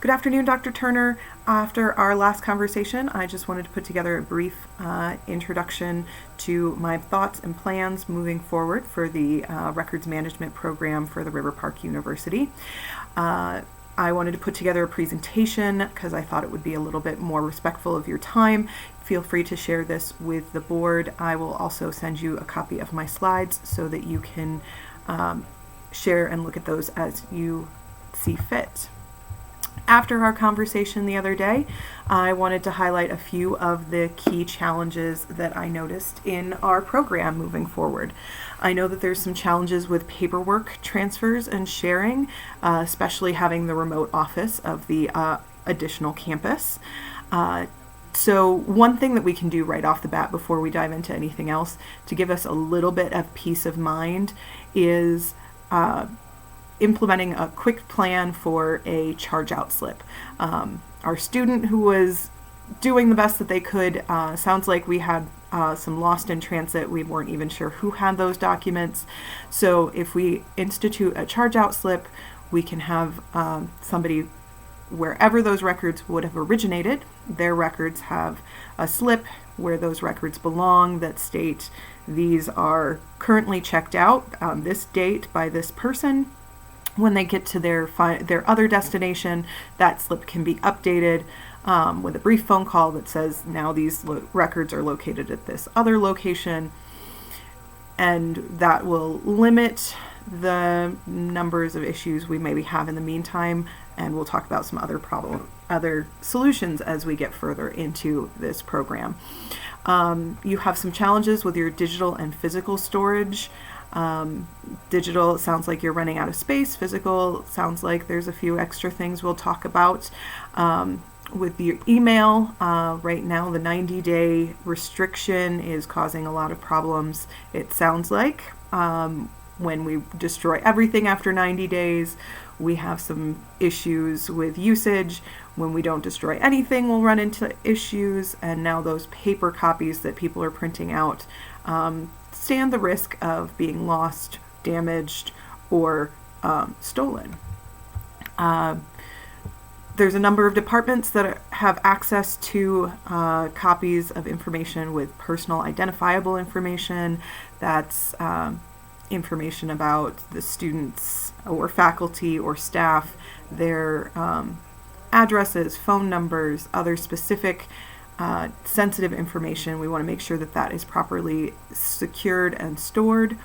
Good afternoon, Dr. Turner. After our last conversation, I just wanted to put together a brief introduction to my thoughts and plans moving forward for the records management program for the River Park University. I wanted to put together a presentation because I thought it would be a little bit more respectful of your time. Feel free to share this with the board. I will also send you a copy of my slides so that you can share and look at those as you see fit. After our conversation the other day, I wanted to highlight a few of the key challenges that I noticed in our program moving forward. I know that there's some challenges with paperwork transfers and sharing, especially having the remote office of the additional campus. So one thing that we can do right off the bat before we dive into anything else to give us a little bit of peace of mind is implementing a quick plan for a charge-out slip. Our student who was doing the best that they could, sounds like we had some lost in transit. We weren't even sure who had those documents. So if we institute a charge-out slip, we can have somebody, wherever those records would have originated, their records have a slip where those records belong that state these are currently checked out on this date by this person. When they get to their other destination, that slip can be updated with a brief phone call that says now these records are located at this other location, and that will limit the numbers of issues we maybe have in the meantime, and we'll talk about some other solutions as we get further into this program. You have some challenges with your digital and physical storage. Digital, it sounds like you're running out of space. Physical, sounds like there's a few extra things we'll talk about. With your email, right now the 90-day restriction is causing a lot of problems. It sounds like when we destroy everything after 90 days, we have some issues with usage. When we don't destroy anything, we'll run into issues. And now those paper copies that people are printing out stand the risk of being lost, damaged, or stolen. There's a number of departments that have access to copies of information with personal identifiable information. That's information about the students or faculty or staff, their addresses, phone numbers, other specific sensitive information. We want to make sure that that is properly secured and stored.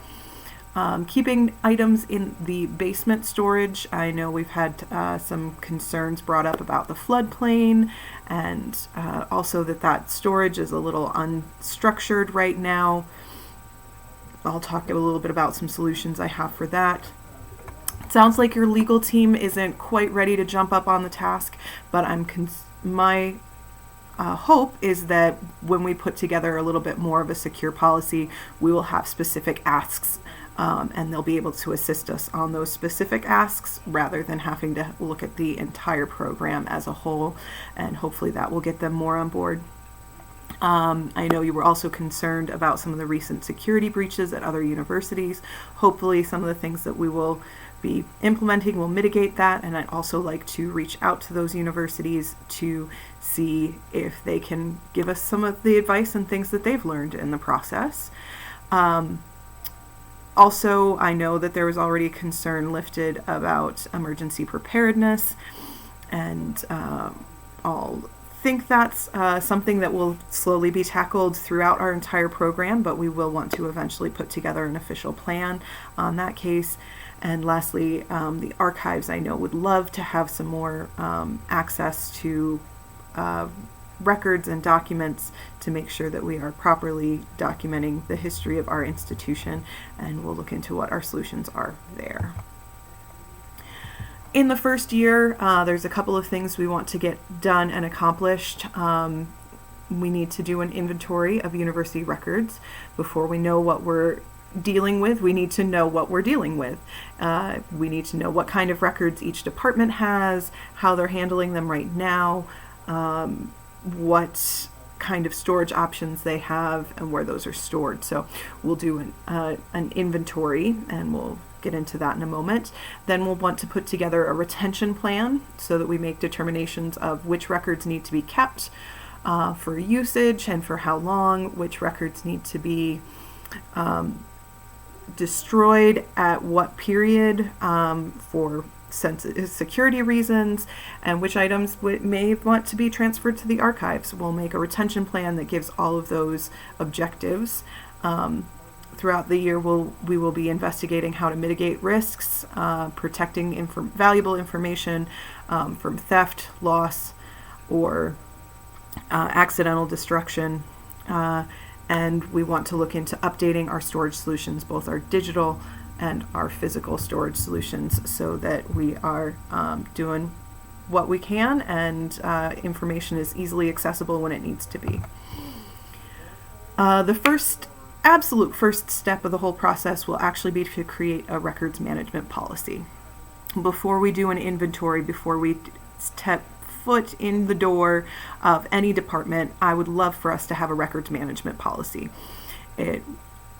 Keeping items in the basement storage. I know we've had some concerns brought up about the floodplain, and also that storage is a little unstructured right now. I'll talk a little bit about some solutions I have for that. It sounds like your legal team isn't quite ready to jump up on the task, but my hope is that when we put together a little bit more of a secure policy, we will have specific asks, and they'll be able to assist us on those specific asks rather than having to look at the entire program as a whole, and hopefully that will get them more on board. I know you were also concerned about some of the recent security breaches at other universities. Hopefully some of the things that we will be implementing will mitigate that, and I'd also like to reach out to those universities to see if they can give us some of the advice and things that they've learned in the process. Also, I know that there was already concern lifted about emergency preparedness, and I'll think that's something that will slowly be tackled throughout our entire program, but we will want to eventually put together an official plan on that case. And lastly, the archives, I know, would love to have some more access to records and documents to make sure that we are properly documenting the history of our institution, and we'll look into what our solutions are there. In the first year, there's a couple of things we want to get done and accomplished. We need to do an inventory of university records. Before we know what we're dealing with, we need to know what we're dealing with. We need to know what kind of records each department has, how they're handling them right now, what kind of storage options they have, and where those are stored. So we'll do an inventory, and we'll get into that in a moment. Then we'll want to put together a retention plan so that we make determinations of which records need to be kept for usage and for how long, which records need to be destroyed at what period for security reasons, and which items may want to be transferred to the archives. We'll make a retention plan that gives all of those objectives. Throughout the year, we will be investigating how to mitigate risks, protecting valuable information from theft, loss, or accidental destruction. And we want to look into updating our storage solutions, both our digital and our physical storage solutions, so that we are doing what we can and information is easily accessible when it needs to be. The absolute first step of the whole process will actually be to create a records management policy. Before we do an inventory, before we step foot in the door of any department, I would love for us to have a records management policy. It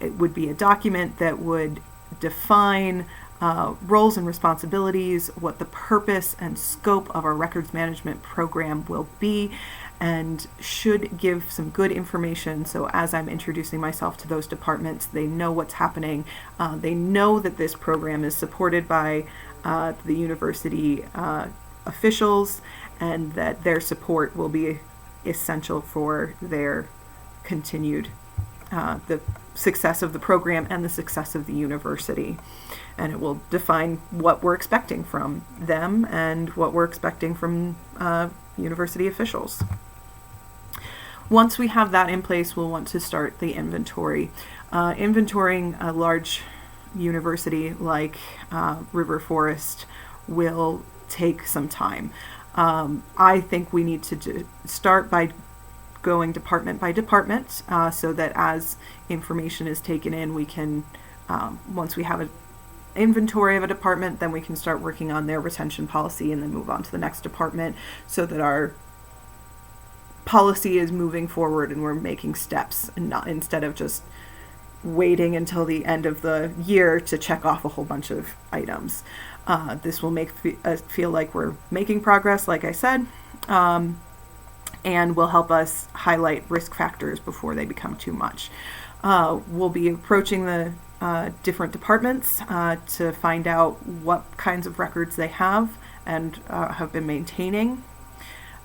would be a document that would define roles and responsibilities, what the purpose and scope of our records management program will be, and should give some good information. So as I'm introducing myself to those departments, they know what's happening. They know that this program is supported by the university officials, and that their support will be essential for their continued the success of the program and the success of the university. And it will define what we're expecting from them and what we're expecting from university officials. Once we have that in place, we'll want to start the inventory. Inventorying a large university like River Forest will take some time. I think we need to start by going department by department, so that as information is taken in, we can, once we have an inventory of a department, then we can start working on their retention policy and then move on to the next department, so that our policy is moving forward and we're making steps, and not instead of just waiting until the end of the year to check off a whole bunch of items. This will make us feel like we're making progress, like I said, and will help us highlight risk factors before they become too much. We'll be approaching the different departments to find out what kinds of records they have and have been maintaining.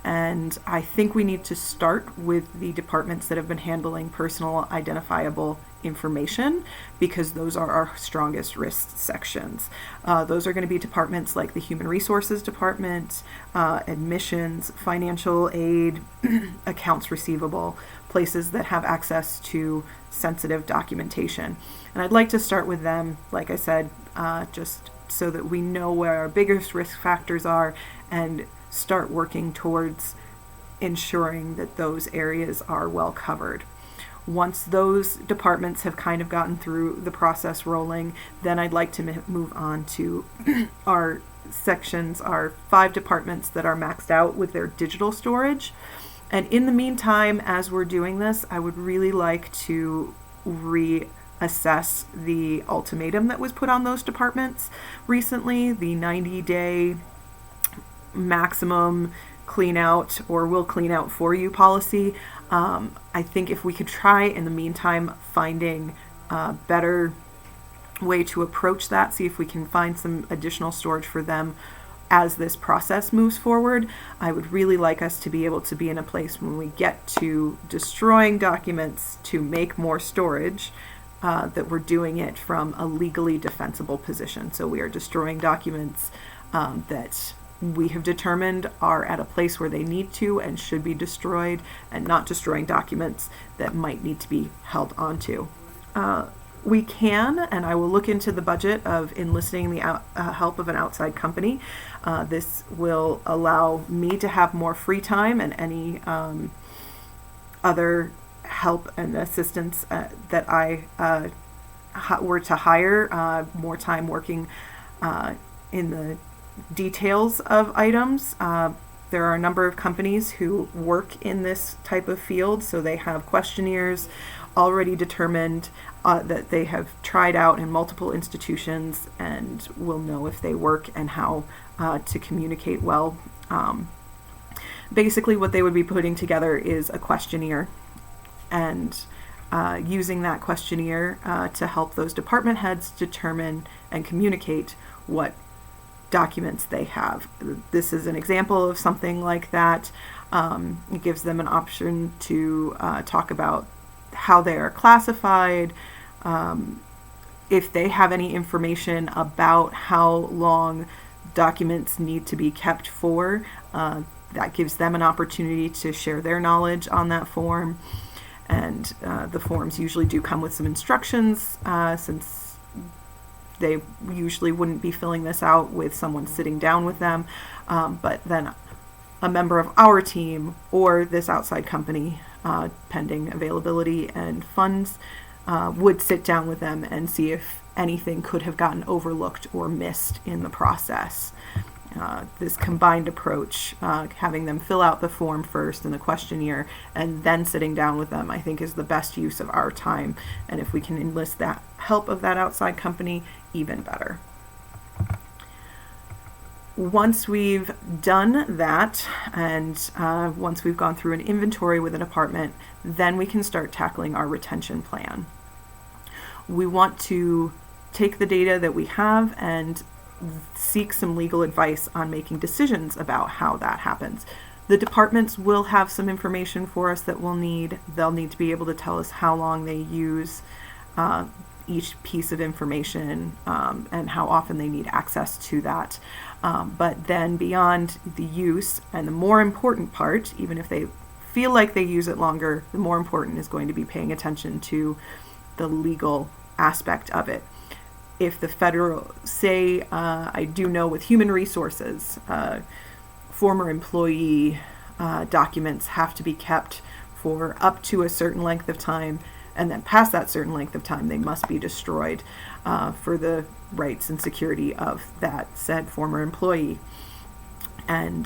And I think we need to start with the departments that have been handling personal identifiable information, because those are our strongest risk sections. Those are going to be departments like the Human Resources Department, admissions, financial aid, accounts receivable, places that have access to sensitive documentation. And I'd like to start with them, like I said, just so that we know where our biggest risk factors are and start working towards ensuring that those areas are well covered. Once those departments have kind of gotten through the process rolling, then I'd like to move on to our sections, our 5 departments that are maxed out with their digital storage. And in the meantime, as we're doing this, I would really like to reassess the ultimatum that was put on those departments recently, the 90-day maximum clean out or we'll clean out for you policy. I think if we could try in the meantime finding a better way to approach that, see if we can find some additional storage for them as this process moves forward. I would really like us to be able to be in a place when we get to destroying documents to make more storage, that we're doing it from a legally defensible position. So we are destroying documents that we have determined are at a place where they need to and should be destroyed, and not destroying documents that might need to be held onto. We can, and I will look into the budget of enlisting the help of an outside company. This will allow me to have more free time, and any other help and assistance that I were to hire, more time working in the details of items, There are a number of companies who work in this type of field, so they have questionnaires already determined that they have tried out in multiple institutions and will know if they work and how to communicate well. Basically, what they would be putting together is a questionnaire and using that questionnaire to help those department heads determine and communicate what documents they have. This is an example of something like that. It gives them an option to talk about how they are classified, if they have any information about how long documents need to be kept for. That gives them an opportunity to share their knowledge on that form. And the forms usually do come with some instructions, since they usually wouldn't be filling this out with someone sitting down with them. But then a member of our team or this outside company, pending availability and funds, would sit down with them and see if anything could have gotten overlooked or missed in the process. This combined approach, having them fill out the form first and the questionnaire and then sitting down with them, I think is the best use of our time. And if we can enlist that help of that outside company, even better. Once we've done that, and once we've gone through an inventory with a department, then we can start tackling our retention plan. We want to take the data that we have and seek some legal advice on making decisions about how that happens. The departments will have some information for us that we'll need. They'll need to be able to tell us how long they use each piece of information and how often they need access to that. But then beyond the use, and the more important part, even if they feel like they use it longer, the more important is going to be paying attention to the legal aspect of it. If the federal, say, I do know with human resources, former employee documents have to be kept for up to a certain length of time, and then past that certain length of time, they must be destroyed for the rights and security of that said former employee. And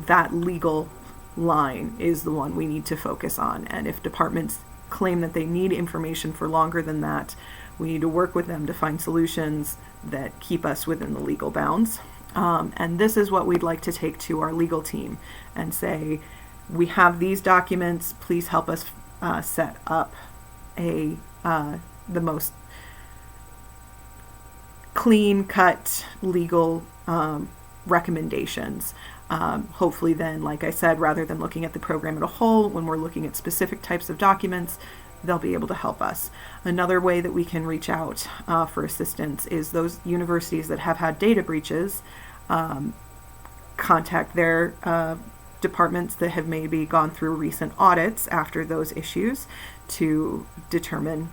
that legal line is the one we need to focus on. And if departments claim that they need information for longer than that, we need to work with them to find solutions that keep us within the legal bounds. And this is what we'd like to take to our legal team and say, we have these documents, please help us set up the most clean-cut legal recommendations. Hopefully then, like I said, rather than looking at the program as a whole, when we're looking at specific types of documents, they'll be able to help us. Another way that we can reach out for assistance is those universities that have had data breaches, contact their departments that have maybe gone through recent audits after those issues to determine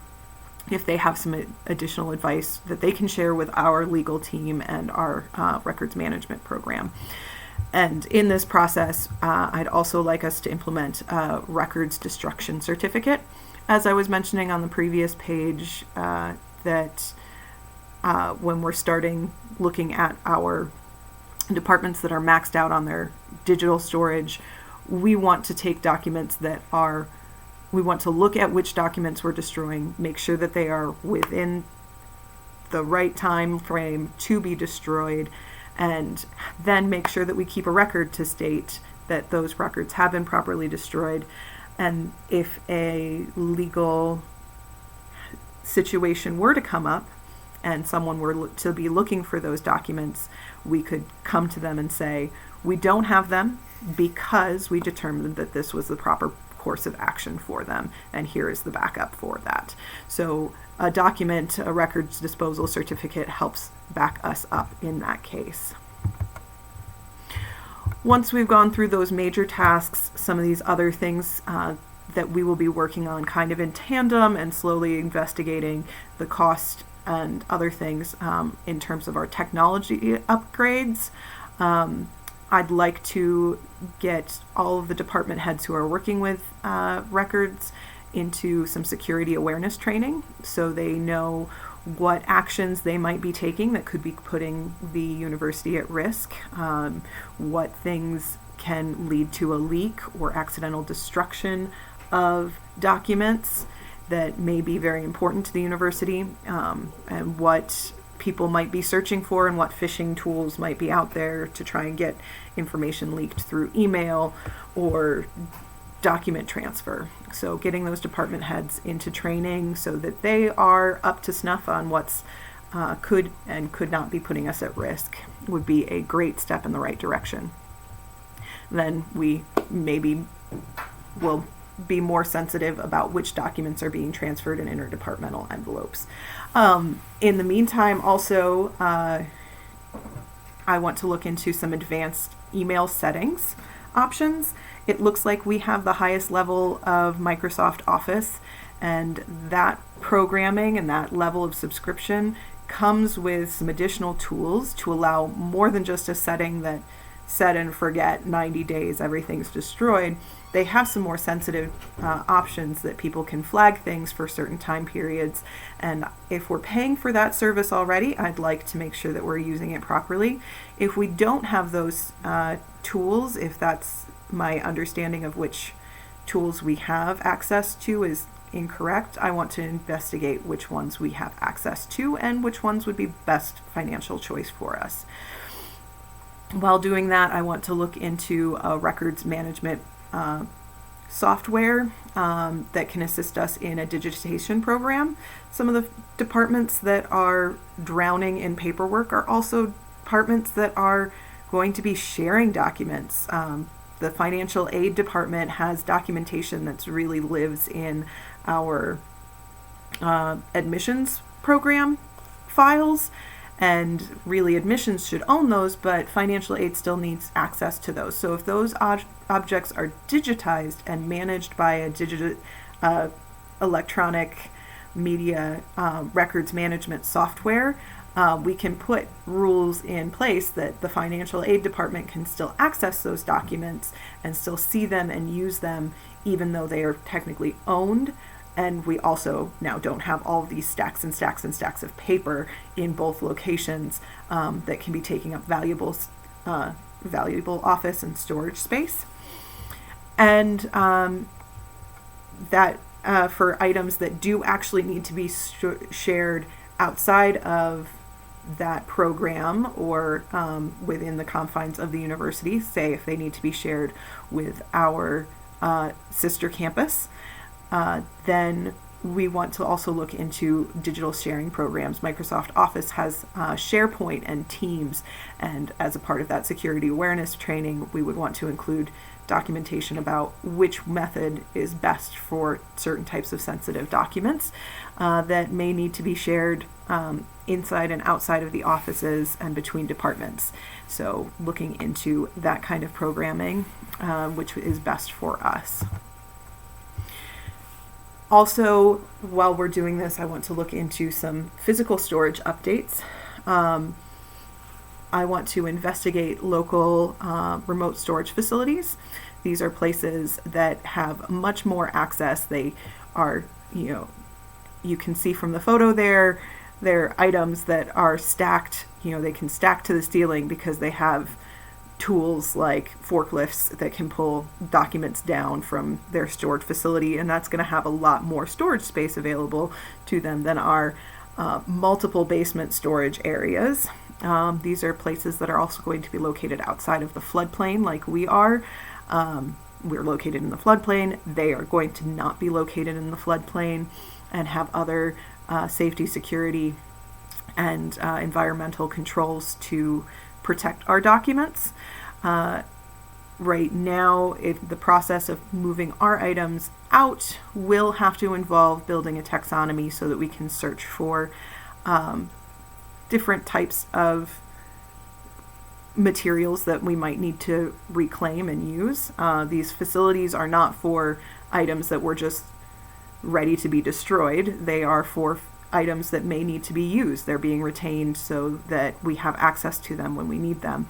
if they have some additional advice that they can share with our legal team and our records management program. And in this process, I'd also like us to implement a records destruction certificate. As I was mentioning on the previous page, that when we're starting looking at our departments that are maxed out on their digital storage, we want to take documents that are, we want to look at which documents we're destroying, make sure that they are within the right time frame to be destroyed, and then make sure that we keep a record to state that those records have been properly destroyed. And if a legal situation were to come up and someone were to be looking for those documents, we could come to them and say, we don't have them because we determined that this was the proper course of action for them, and here is the backup for that. So a document, a records disposal certificate, helps back us up in that case. Once we've gone through those major tasks, some of these other things that we will be working on kind of in tandem and slowly investigating the cost and other things in terms of our technology upgrades. I'd like to get all of the department heads who are working with records into some security awareness training so they know what actions they might be taking that could be putting the university at risk, what things can lead to a leak or accidental destruction of documents that may be very important to the university, and what people might be searching for and what phishing tools might be out there to try and get information leaked through email or document transfer. So getting those department heads into training so that they are up to snuff on what's could and could not be putting us at risk would be a great step in the right direction. Then we maybe will be more sensitive about which documents are being transferred in interdepartmental envelopes. In the meantime, also, I want to look into some advanced email settings options. It looks like we have the highest level of Microsoft Office, and that programming and that level of subscription comes with some additional tools to allow more than just a setting that set and forget 90 days, everything's destroyed. They have some more sensitive options that people can flag things for certain time periods. And if we're paying for that service already, I'd like to make sure that we're using it properly. If we don't have those tools, if that's my understanding of which tools we have access to is incorrect, I want to investigate which ones we have access to and which ones would be best financial choice for us. While doing that, I want to look into a records management software that can assist us in a digitization program. Some of the departments that are drowning in paperwork are also departments that are going to be sharing documents. The financial aid department has documentation that really lives in our admissions program files, and really admissions should own those, but financial aid still needs access to those. So if those objects are digitized and managed by a electronic media records management software, we can put rules in place that the financial aid department can still access those documents and still see them and use them even though they are technically owned. And we also now don't have all of these stacks and stacks and stacks of paper in both locations that can be taking up valuable office and storage space. And that for items that do actually need to be shared outside of that program or within the confines of the university, say if they need to be shared with our sister campus, then we want to also look into digital sharing programs. Microsoft Office has SharePoint and Teams, and as a part of that security awareness training, we would want to include documentation about which method is best for certain types of sensitive documents that may need to be shared inside and outside of the offices and between departments. So looking into that kind of programming, which is best for us. Also, while we're doing this, I want to look into some physical storage updates. I want to investigate local remote storage facilities. These are places that have much more access. They are, you can see from the photo there, they're items that are stacked, they can stack to the ceiling because they have tools like forklifts that can pull documents down from their stored facility, and that's going to have a lot more storage space available to them than our multiple basement storage areas. These are places that are also going to be located outside of the floodplain like we are. We're located in the floodplain. They are going to not be located in the floodplain and have other safety, security, and environmental controls to protect our documents. Right now, the process of moving our items out will have to involve building a taxonomy so that we can search for different types of materials that we might need to reclaim and use. These facilities are not for items that were just ready to be destroyed. They are for items that may need to be used. They're being retained so that we have access to them when we need them.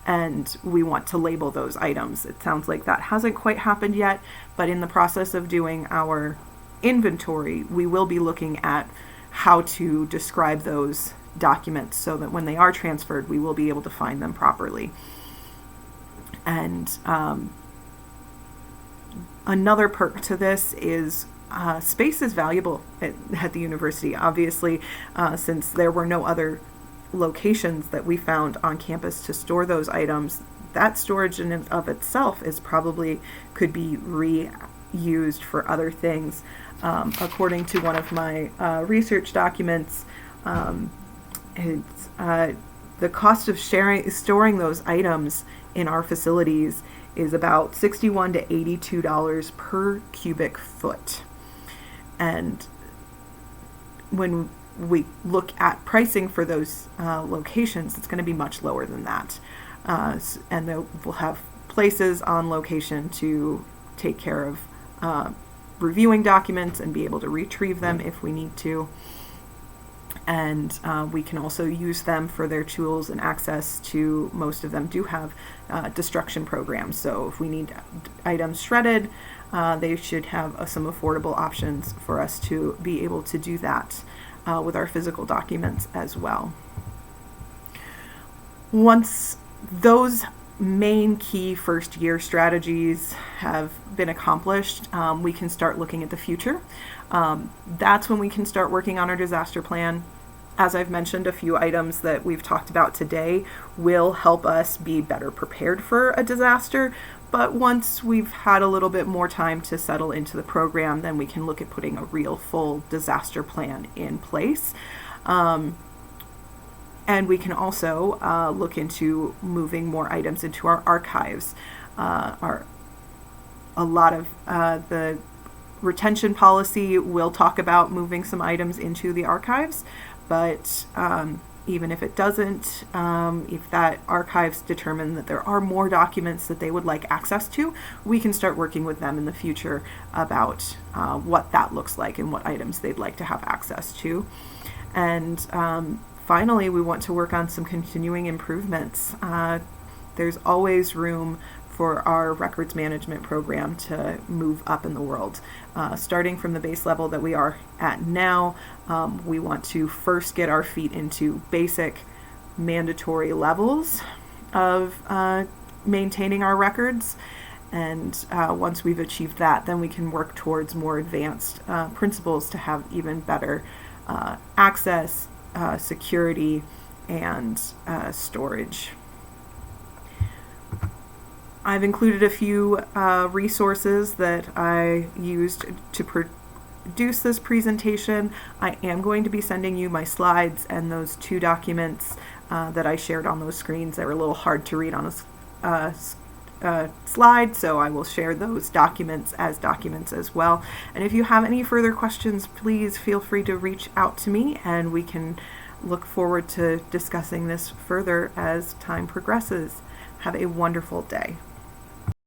And we want to label those items. It sounds like that hasn't quite happened yet, but in the process of doing our inventory, we will be looking at how to describe those documents so that when they are transferred, we will be able to find them properly. And another perk to this is space is valuable at the university. Obviously, since there were no other locations that we found on campus to store those items, that storage in and of itself is probably could be reused for other things. According to one of my research documents, it's, the cost of storing those items in our facilities is about $61 to $82 per cubic foot. And when we look at pricing for those locations, it's going to be much lower than that. And we'll have places on location to take care of reviewing documents and be able to retrieve them if we need to. And we can also use them for their tools and access to, most of them do have destruction programs. So if we need items shredded, they should have some affordable options for us to be able to do that with our physical documents as well. Once those main key first year strategies have been accomplished, we can start looking at the future. That's when we can start working on our disaster plan. As I've mentioned, a few items that we've talked about today will help us be better prepared for a disaster. But once we've had a little bit more time to settle into the program, then we can look at putting a real full disaster plan in place. And we can also look into moving more items into our archives. A lot of the retention policy will talk about moving some items into the archives, but even if it doesn't, if that archives determine that there are more documents that they would like access to, we can start working with them in the future about what that looks like and what items they'd like to have access to. And finally, we want to work on some continuing improvements. There's always room for our records management program to move up in the world. Starting from the base level that we are at now, we want to first get our feet into basic mandatory levels of maintaining our records. And once we've achieved that, then we can work towards more advanced principles to have even better access, security, and storage. I've included a few resources that I used to produce this presentation. I am going to be sending you my slides and those two documents that I shared on those screens. They were a little hard to read on a slide, so I will share those documents as well. And if you have any further questions, please feel free to reach out to me, and we can look forward to discussing this further as time progresses. Have a wonderful day.